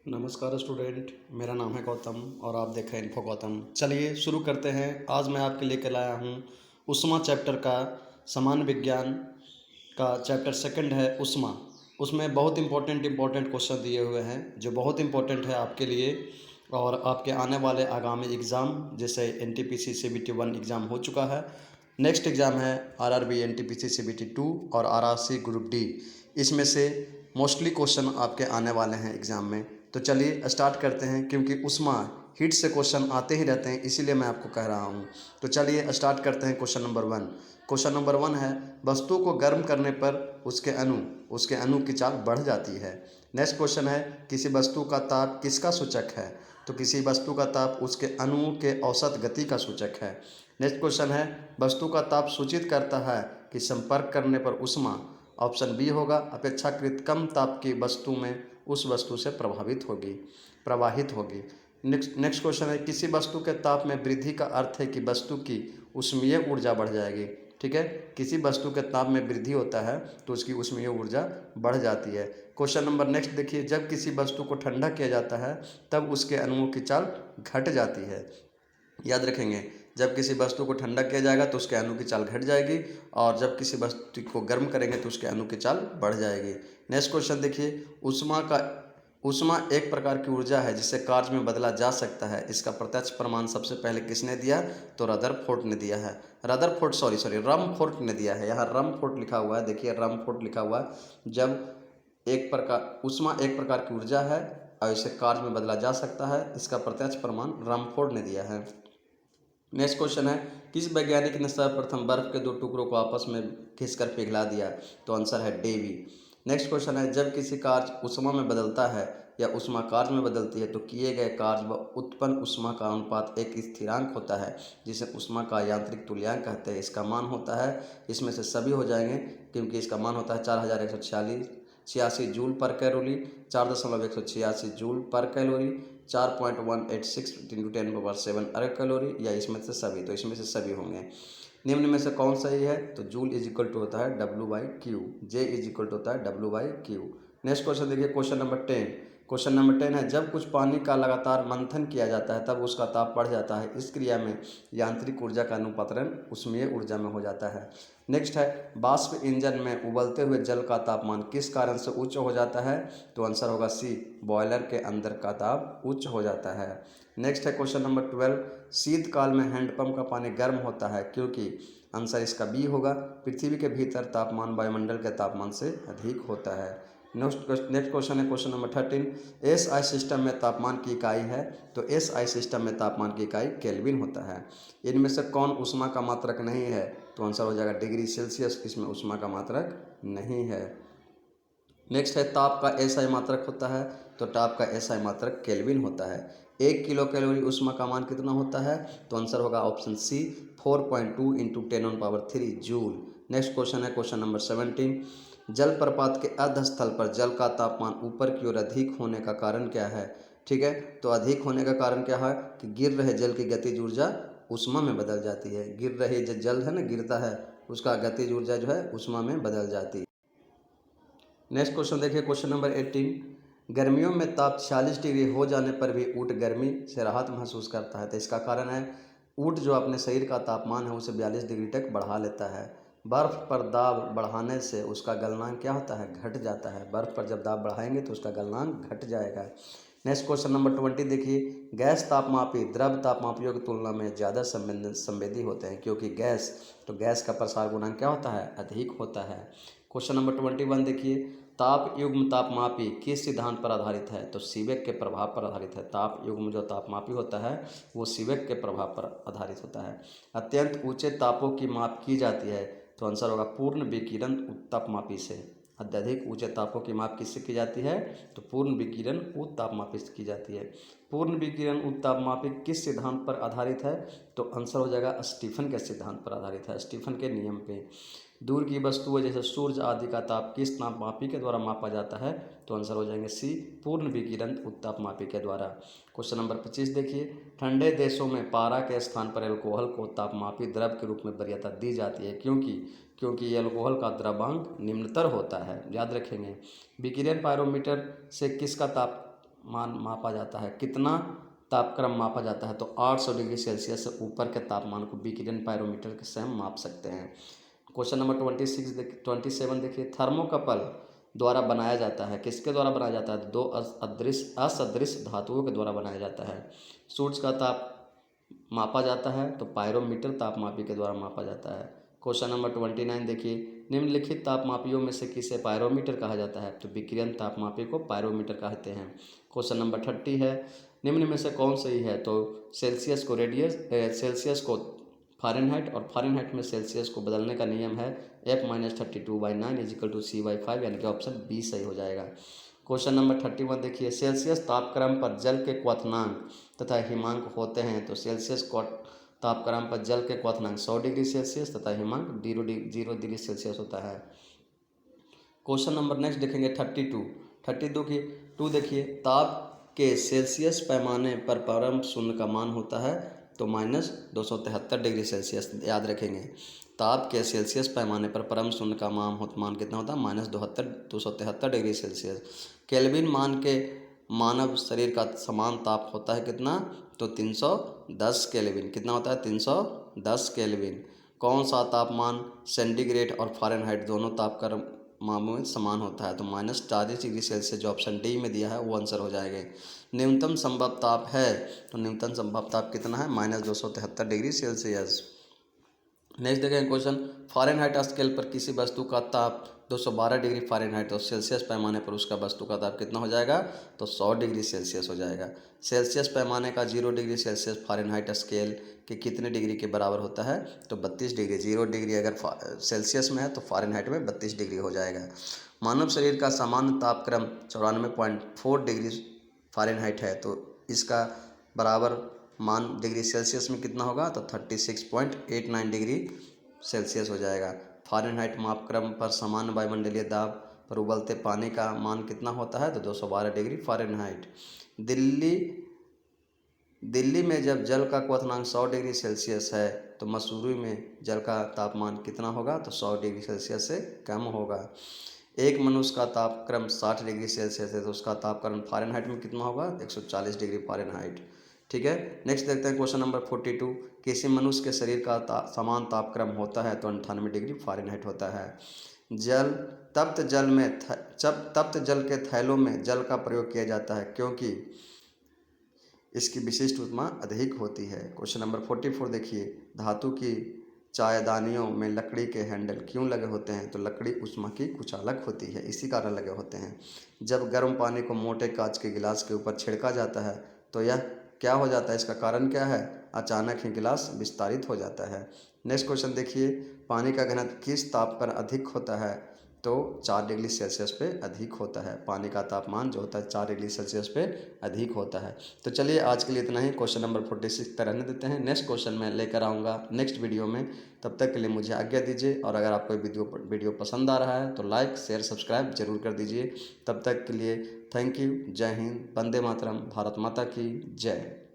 नमस्कार स्टूडेंट, मेरा नाम है गौतम और आप देख रहे हैं इन्फो गौतम। चलिए शुरू करते हैं। आज मैं आपके लेकर आया हूँ उष्मा चैप्टर का, सामान्य विज्ञान का चैप्टर सेकंड है उष्मा। उसमें बहुत इम्पोर्टेंट क्वेश्चन दिए हुए हैं जो बहुत इम्पोर्टेंट है आपके लिए और आपके आने वाले आगामी एग्ज़ाम, जैसे NTPC CBT 1 एग्ज़ाम हो चुका है। नेक्स्ट एग्ज़ाम है RRB NTPC CBT 2 और RRC ग्रुप डी। इसमें से मोस्टली क्वेश्चन आपके आने वाले हैं एग्ज़ाम में। तो चलिए स्टार्ट करते हैं, क्योंकि उष्मा हीट से क्वेश्चन आते ही रहते हैं, इसीलिए मैं आपको कह रहा हूँ। तो चलिए स्टार्ट करते हैं। Question number 1। क्वेश्चन नंबर 1 है, वस्तु को गर्म करने पर उसके अणु की चाल बढ़ जाती है। नेक्स्ट क्वेश्चन है, किसी वस्तु का ताप किसका सूचक है? तो किसी वस्तु का ताप उसके अणुओं के औसत गति का सूचक है। नेक्स्ट क्वेश्चन है, वस्तु का ताप सूचित करता है कि संपर्क करने पर उष्मा, ऑप्शन बी होगा, अपेक्षाकृत कम ताप की वस्तु में उस वस्तु से प्रवाहित होगी। नेक्स्ट क्वेश्चन है, किसी वस्तु के ताप में वृद्धि का अर्थ है कि वस्तु की ऊष्मीय ऊर्जा बढ़ जाएगी। ठीक है, किसी वस्तु के ताप में वृद्धि होता है तो उसकी ऊष्मीय ऊर्जा बढ़ जाती है। क्वेश्चन नंबर नेक्स्ट देखिए, जब किसी वस्तु को ठंडा किया जाता है तब उसके अणुओं की चाल घट जाती है। याद रखेंगे, जब किसी वस्तु को ठंडा किया जाएगा तो उसके अणु की चाल घट जाएगी, और जब किसी वस्तु को गर्म करेंगे तो उसके अणु की चाल बढ़ जाएगी। नेक्स्ट क्वेश्चन देखिए, ऊष्मा एक प्रकार की ऊर्जा है जिसे कार्य में बदला जा सकता है। इसका प्रत्यक्ष प्रमाण सबसे पहले किसने दिया? तो रदरफोर्ड ने दिया है। रमफोर्ड ने दिया है। यहाँ रमफोर्ड लिखा हुआ है, देखिए रमफोर्ड लिखा हुआ है। जब ऊष्मा एक प्रकार की ऊर्जा है और इसे कार्य में बदला जा सकता है, इसका प्रत्यक्ष प्रमाण रमफोर्ड ने दिया है। नेक्स्ट क्वेश्चन है, किस वैज्ञानिक ने सर्वप्रथम बर्फ के दो टुकड़ों को आपस में घिसकर पिघला दिया? तो आंसर है डेवी। नेक्स्ट क्वेश्चन है, जब किसी कार्य ऊष्मा में बदलता है या ऊष्मा कार्य में बदलती है तो किए गए कार्य व उत्पन्न ऊष्मा का अनुपात एक स्थिरांक होता है जिसे ऊष्मा का यांत्रिक तुल्यांक कहते हैं। इसका मान होता है, इसमें से सभी हो जाएंगे क्योंकि इसका मान होता है 4186 जूल पर कैलोरी, 4.186 जूल पर कैलोरी, 4.186 इंटू 10⁻7 अर्ग कैलोरी, या इसमें से सभी। तो इसमें से सभी होंगे। निम्न में से कौन सही है? तो जूल इज इक्वल टू होता है W/Q, J is equal to होता है W/Q। नेक्स्ट क्वेश्चन देखिए, क्वेश्चन नंबर 10। क्वेश्चन नंबर 10 है, जब कुछ पानी का लगातार मंथन किया जाता है तब उसका ताप बढ़ जाता है। इस क्रिया में यांत्रिक ऊर्जा का अनुपातन ऊष्मीय ऊर्जा में हो जाता है। नेक्स्ट है, वाष्प इंजन में उबलते हुए जल का तापमान किस कारण से उच्च हो जाता है? तो आंसर होगा सी, बॉयलर के अंदर का ताप उच्च हो जाता है। नेक्स्ट है क्वेश्चन नंबर 12, शीतकाल में हैंडपंप का पानी गर्म होता है क्योंकि, आंसर इसका बी होगा, पृथ्वी के भीतर तापमान वायुमंडल के तापमान से अधिक होता है। नेक्स्ट क्वेश्चन है क्वेश्चन नंबर 13, SI सिस्टम में तापमान की इकाई है? तो SI सिस्टम में तापमान की इकाई केल्विन होता है। इनमें से कौन ऊष्मा का मात्रक नहीं है? तो आंसर हो जाएगा डिग्री सेल्सियस, इसमें ऊष्मा का मात्रक नहीं है। नेक्स्ट है, ताप का SI मात्रक होता है? तो ताप का SI मात्रक केल्विन होता है। 1 किलो कैलोरी ऊष्मा का मान कितना होता है? तो आंसर होगा option C, 4.2 into 10⁻³ joule. Next question है क्वेश्चन नंबर 17, जलप्रपात के अधस्थल पर जल का तापमान ऊपर की ओर अधिक होने का कारण क्या है? ठीक है, तो अधिक होने का कारण क्या है कि गिर रहे जल की गतिज ऊर्जा ऊष्मा में बदल जाती है। गिर रही जो जल है ना, गिरता है, उसका गतिज ऊर्जा जो है ऊष्मा में बदल जाती है। नेक्स्ट क्वेश्चन देखिए, क्वेश्चन नंबर 18, गर्मियों में ताप 46 डिग्री हो जाने पर भी ऊँट गर्मी से राहत महसूस करता है। तो इसका कारण है, ऊँट जो अपने शरीर का तापमान है उसे 42 डिग्री तक बढ़ा लेता है। बर्फ़ पर दाब बढ़ाने से उसका गलनांक क्या होता है? घट जाता है। बर्फ़ पर जब दाब बढ़ाएंगे तो उसका गलनांक घट जाएगा। नेक्स्ट क्वेश्चन नंबर 20 देखिए, गैस तापमापी द्रव तापमापियों की तुलना में ज़्यादा संवेदी होते हैं क्योंकि गैस का प्रसार गुणांक क्या होता है? अधिक होता है। क्वेश्चन नंबर 21 देखिए, ताप युग्म तापमापी किस सिद्धांत पर आधारित है? तो सीबेक के प्रभाव पर आधारित है। ताप युग्म जो तापमापी होता है वो सीबेक के प्रभाव पर आधारित होता है। अत्यंत ऊंचे तापों की माप की जाती है। तो आंसर होगा पूर्ण विकिरण तापमापी से। अत्यधिक ऊंचे तापों की माप किससे की जाती है? तो पूर्ण विकिरण तापमापी से की जाती है। पूर्ण विकिरण तापमापी किस सिद्धांत पर आधारित है? तो आंसर हो जाएगा स्टीफन के सिद्धांत पर आधारित है, स्टीफन के नियम पे। दूर की वस्तुएं जैसे सूर्य आदि का ताप किस तापमापी के द्वारा मापा जाता है? तो आंसर हो जाएंगे सी, पूर्ण विकिरण तापमापी के द्वारा। क्वेश्चन नंबर 25 देखिए, ठंडे देशों में पारा के स्थान पर एल्कोहल को तापमापी द्रव के रूप में वरीयता दी जाती है क्योंकि एल्कोहल का द्रव्यांक निम्नतर होता है। याद रखेंगे, विकिरण पायरोमीटर से किसका तापमान मापा जाता है, कितना तापक्रम मापा जाता है, तो 800 डिग्री सेल्सियस से ऊपर के तापमान को विकिरण पायरोमीटर से हम माप सकते हैं। क्वेश्चन नंबर 27 देखिए, थर्मोकपल द्वारा बनाया जाता है, किसके द्वारा बनाया जाता है, दो असदृश धातुओं के द्वारा बनाया जाता है। सूर्य का ताप मापा जाता है तो पायरोमीटर तापमापी के द्वारा मापा जाता है। क्वेश्चन नंबर 29 देखिए, निम्नलिखित तापमापियों में से किसे पायरोमीटर कहा जाता है, तो विकिरण तापमापी को पायरोमीटर कहते हैं। क्वेश्चन नंबर 30 है, निम्न में से कौन सही है, तो सेल्सियस को फ़ारेनहाइट और फ़ारेनहाइट में सेल्सियस को बदलने का नियम है F-32/9 = C/5, यानी कि ऑप्शन बी सही हो जाएगा। क्वेश्चन नंबर 31 देखिए, सेल्सियस तापक्रम पर जल के क्वथनांक तथा हिमांक होते हैं, तो सेल्सियस तापक्रम पर जल के क्वथनांक 100 डिग्री सेल्सियस तथा हिमांक 0 डिग्री सेल्सियस होता है। क्वेश्चन नंबर नेक्स्ट देखेंगे 32 देखिए, ताप के सेल्सियस पैमाने पर परम शून्य का मान होता है, तो -273 डिग्री सेल्सियस। याद रखेंगे, ताप के सेल्सियस पैमाने पर परम शून्य का मान कितना होता है, -273 डिग्री सेल्सियस। केल्विन मान के मानव शरीर का समान ताप होता है कितना, तो 310 केल्विन। कितना होता है, 310 केल्विन। कौन सा तापमान सेंटीग्रेड और फ़ारेनहाइट दोनों तापक्रम मामलों में समान होता है, तो -40 डिग्री सेल्सियस, जो ऑप्शन डी में दिया है वो आंसर हो जाएगा। न्यूनतम संभव ताप है, तो न्यूनतम संभव ताप कितना है, -273 डिग्री सेल्सियस। नेक्स्ट देखें क्वेश्चन, फ़ारेनहाइट स्केल पर किसी वस्तु का ताप 212 डिग्री फ़ारेनहाइट और सेल्सियस पैमाने पर उसका वस्तु का ताप कितना हो जाएगा, तो 100 डिग्री सेल्सियस हो जाएगा। सेल्सियस पैमाने का 0 डिग्री सेल्सियस फ़ारेनहाइट स्केल के कितने डिग्री के बराबर होता है, तो 32 डिग्री। 0 डिग्री अगर सेल्सियस में है तो फ़ारेनहाइट में 32 डिग्री हो जाएगा। मानव शरीर का सामान्य तापक्रम 94.4 डिग्री फ़ारेनहाइट है, तो इसका बराबर मान डिग्री सेल्सियस में कितना होगा, तो 36.89 डिग्री सेल्सियस हो जाएगा। फ़ारेनहाइट मापक्रम पर सामान्य वायुमंडलीय दाब पर उबलते पानी का मान कितना होता है, तो 212 डिग्री फ़ारेनहाइट। दिल्ली में जब जल का क्वथनांक 100 डिग्री सेल्सियस है, तो मसूरी में जल का तापमान कितना होगा, तो 100 डिग्री सेल्सियस से कम होगा। एक मनुष्य का तापक्रम 60 डिग्री सेल्सियस है, तो उसका तापक्रम फ़ारेनहाइट में कितना होगा, 140 डिग्री फ़ारेनहाइट। ठीक है, नेक्स्ट देखते हैं क्वेश्चन नंबर 42, किसी मनुष्य के शरीर का समान तापक्रम होता है, तो 98 डिग्री फ़ारेनहाइट होता है। तप्त जल के थैलों में जल का प्रयोग किया जाता है, क्योंकि इसकी विशिष्ट ऊष्मा अधिक होती है। क्वेश्चन नंबर 44 देखिए, धातु की चायदानियों में लकड़ी के हैंडल क्यों लगे होते हैं, तो लकड़ी ऊष्मा की कुचालक होती है, इसी कारण लगे होते हैं। जब गर्म पानी को मोटे कांच के गिलास के ऊपर छिड़का जाता है, तो यह क्या हो जाता है, इसका कारण क्या है, अचानक ही गिलास विस्तारित हो जाता है। नेक्स्ट क्वेश्चन देखिए, पानी का घनत्व किस ताप पर अधिक होता है, तो 4 डिग्री सेल्सियस पे अधिक होता है। पानी का तापमान जो होता है 4 डिग्री सेल्सियस पे अधिक होता है। तो चलिए आज के लिए इतना ही। क्वेश्चन नंबर 46 तक रहने देते हैं, नेक्स्ट क्वेश्चन मैं लेकर आऊँगा नेक्स्ट वीडियो में। तब तक के लिए मुझे आज्ञा दीजिए, और अगर आपको वीडियो पसंद आ रहा है तो लाइक शेयर सब्सक्राइब जरूर कर दीजिए। तब तक के लिए थैंक यू। जय हिंद, वंदे मातरम, भारत माता की जय।